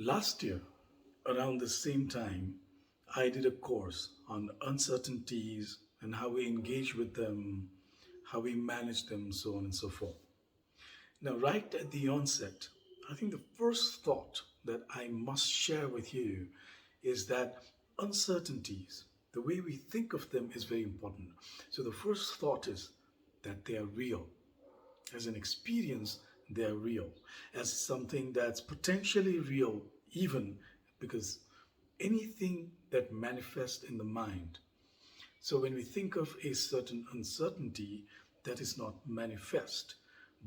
Last year, around the same time, I did a course on uncertainties and how we engage with them, how we manage them, so on and so forth. Now, right at the onset, I think the first thought that I must share with you is that uncertainties, the way we think of them, is very important. So, the first thought is that they are real. As an experience, they are real. As something that's potentially real, even because anything that manifests in the mind. So when we think of a certain uncertainty, that is not manifest,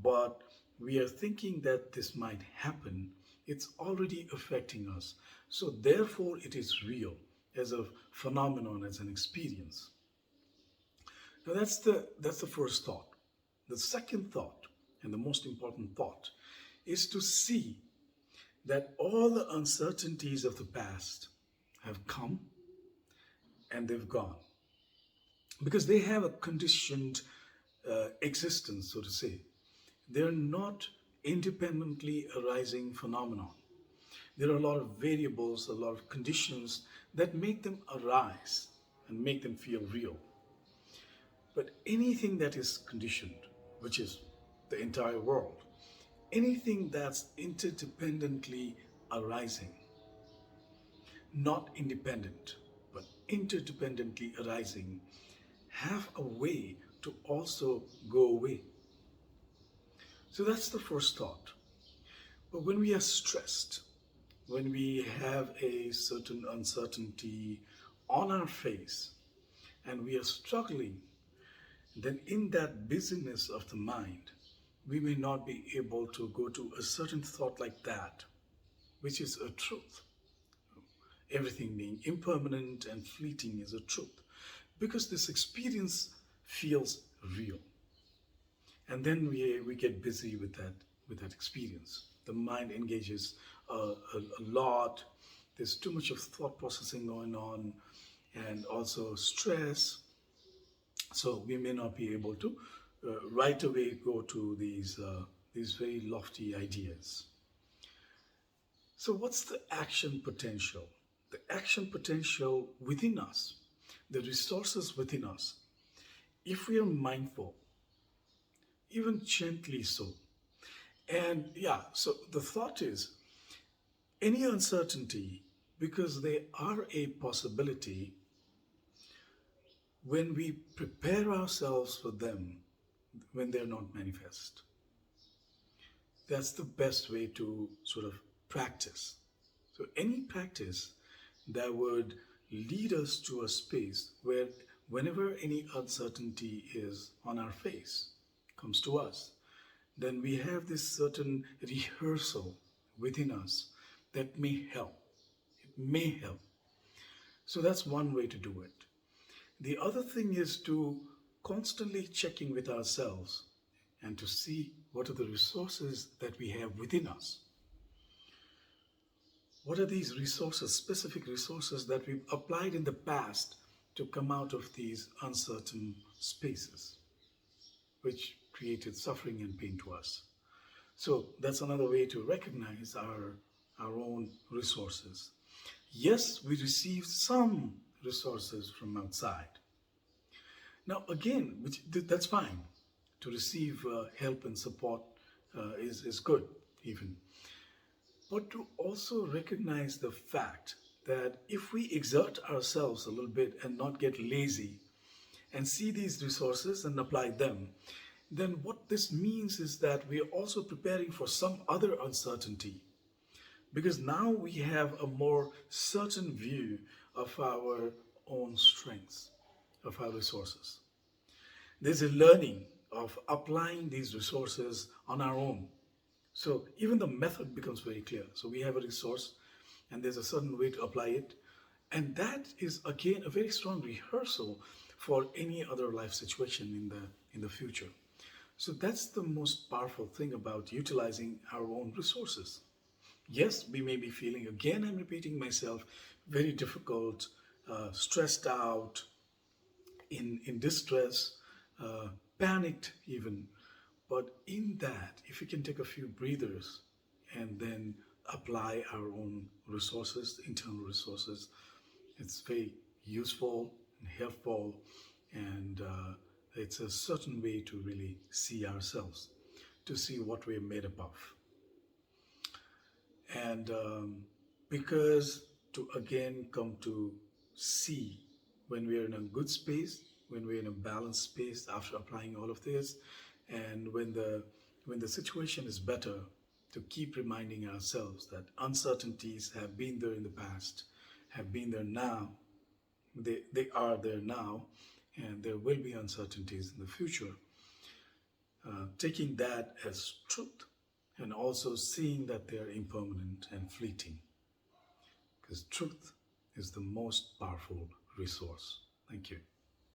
but we are thinking that this might happen, it's already affecting us. So therefore, it is real as a phenomenon, as an experience. Now that's the first thought. The second thought, and the most important thought, is to see that all the uncertainties of the past have come and they've gone because they have a conditioned existence, so to say. They're not independently arising phenomenon. There are a lot of variables, a lot of conditions that make them arise and make them feel real. But anything that is conditioned, which is the entire world, anything that's interdependently arising, not independent, but interdependently arising, have a way to also go away. So that's the first thought. But when we are stressed, when we have a certain uncertainty on our face, and we are struggling, then in that busyness of the mind, we may not be able to go to a certain thought like that, which is a truth. Everything being impermanent and fleeting is a truth, because this experience feels real. And then we get busy with that experience. The mind engages a lot. There's too much of thought processing going on, and also stress. So we may not be able to right away go to these very lofty ideas. So what's the action potential? The action potential within us, the resources within us, if we are mindful, even gently so. And yeah, so the thought is any uncertainty, because they are a possibility, when we prepare ourselves for them, when they're not manifest. That's the best way to sort of practice. So, any practice that would lead us to a space where, whenever any uncertainty is on our face, comes to us, then we have this certain rehearsal within us that may help. It may help. So, that's one way to do it. The other thing is to constantly checking with ourselves and to see what are the resources that we have within us. What are these resources, specific resources that we've applied in the past to come out of these uncertain spaces, which created suffering and pain to us? So that's another way to recognize our own resources. Yes, we receive some resources from outside. Now, again, that's fine. To receive help and support is good, even. But to also recognize the fact that if we exert ourselves a little bit and not get lazy and see these resources and apply them, then what this means is that we are also preparing for some other uncertainty. Because now we have a more certain view of our own strengths, of our resources. There's a learning of applying these resources on our own. So even the method becomes very clear. So we have a resource and there's a certain way to apply it. And that is again a very strong rehearsal for any other life situation in the future. So that's the most powerful thing about utilizing our own resources. Yes, we may be feeling, again, I'm repeating myself, very difficult, stressed out, in distress, panicked even. But in that, if you can take a few breathers and then apply our own resources, internal resources. It's very useful and helpful, and it's a certain way to really see ourselves, to see what we're made up of. And because to again come to see when we're in a good space, when we're in a balanced space after applying all of this, and when the situation is better, to keep reminding ourselves that uncertainties have been there in the past, have been there now, they are there now, and there will be uncertainties in the future. Taking that as truth and also seeing that they're impermanent and fleeting, because truth is the most powerful resource. Thank you.